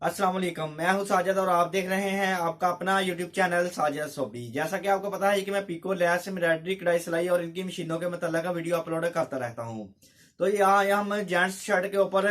अस्सलाम वालेकुम, मैं हूं साजिद और आप देख रहे हैं आपका अपना यूट्यूब चैनल साजिद सोबी। जैसा कि आपको पता है कि मैं पिको, लैस, एम्ब्रॉयडरी, कढ़ाई, सिलाई और इनकी मशीनों के मतलब का वीडियो अपलोड करता रहता हूं। तो यहाँ हम जेंट्स शर्ट के ऊपर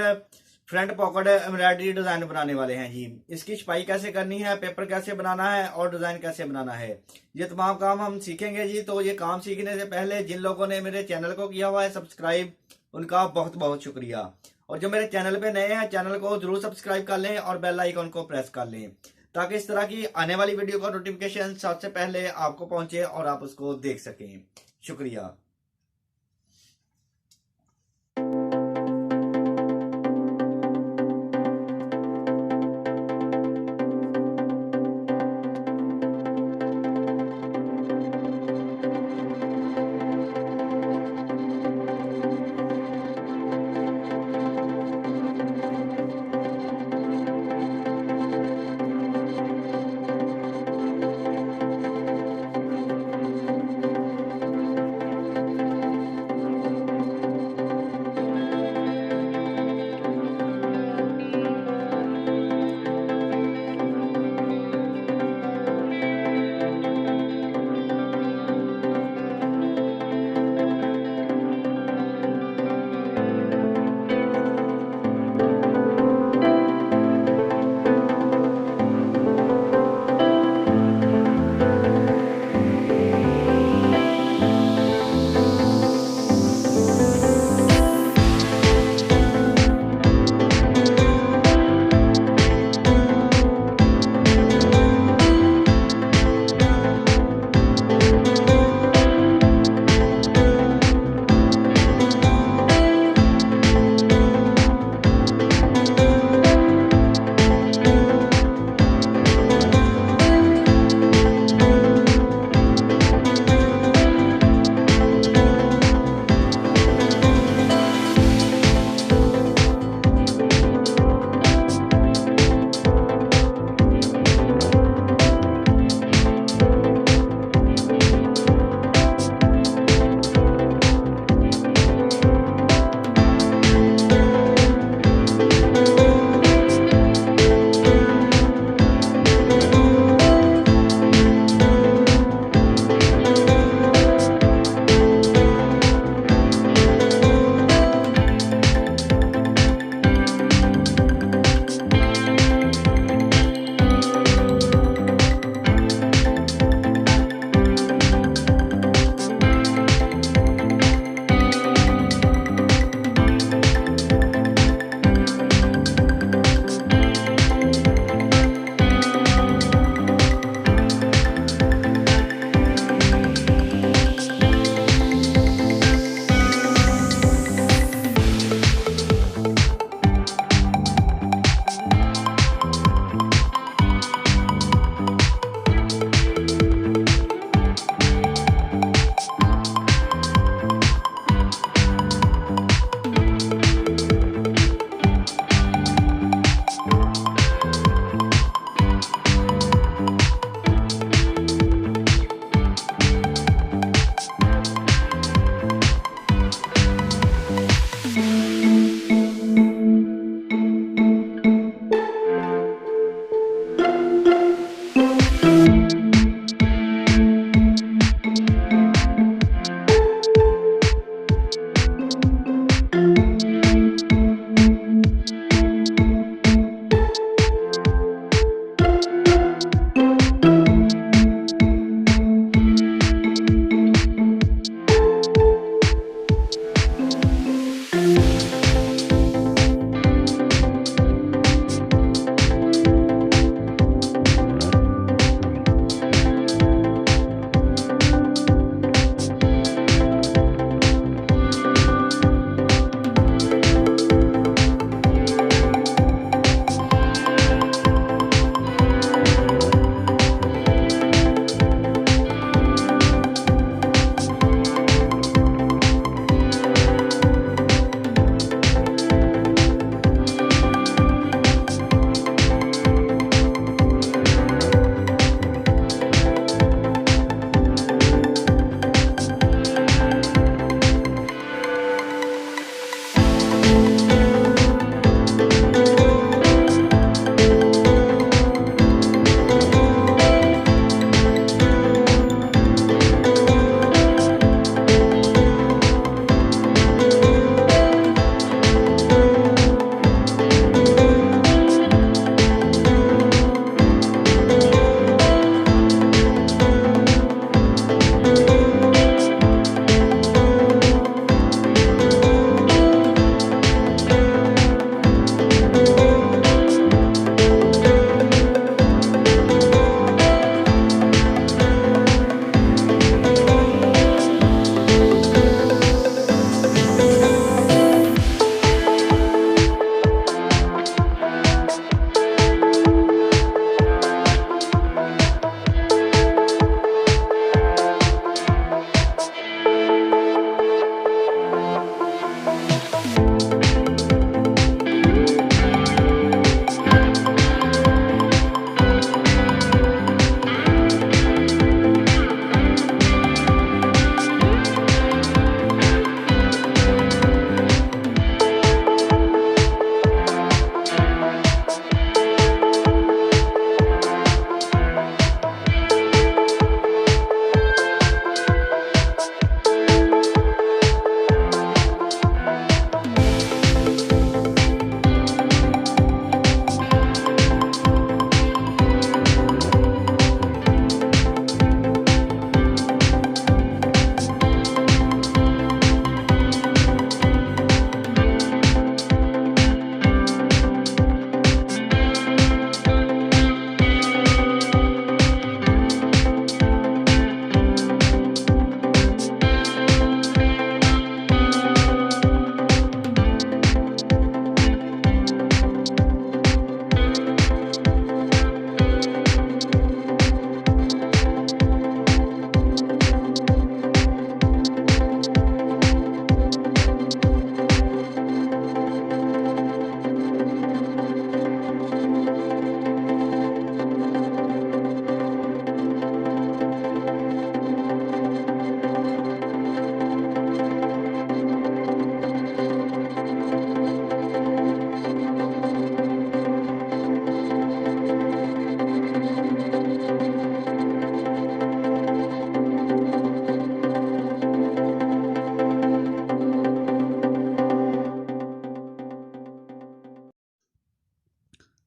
फ्रंट पॉकेट एम्ब्रॉयडरी डिजाइन बनाने वाले हैं जी। इसकी छपाई कैसे करनी है, पेपर कैसे बनाना है और डिजाइन कैसे बनाना है, ये तमाम काम हम सीखेंगे जी। तो ये काम सीखने से पहले जिन लोगों ने मेरे चैनल को किया हुआ है सब्सक्राइब, उनका बहुत बहुत शुक्रिया। और जो मेरे चैनल पे नए हैं, चैनल को जरूर सब्सक्राइब कर लें और बेल आइकन को प्रेस कर लें, ताकि इस तरह की आने वाली वीडियो का नोटिफिकेशन सबसे पहले आपको पहुंचे और आप उसको देख सकें। शुक्रिया।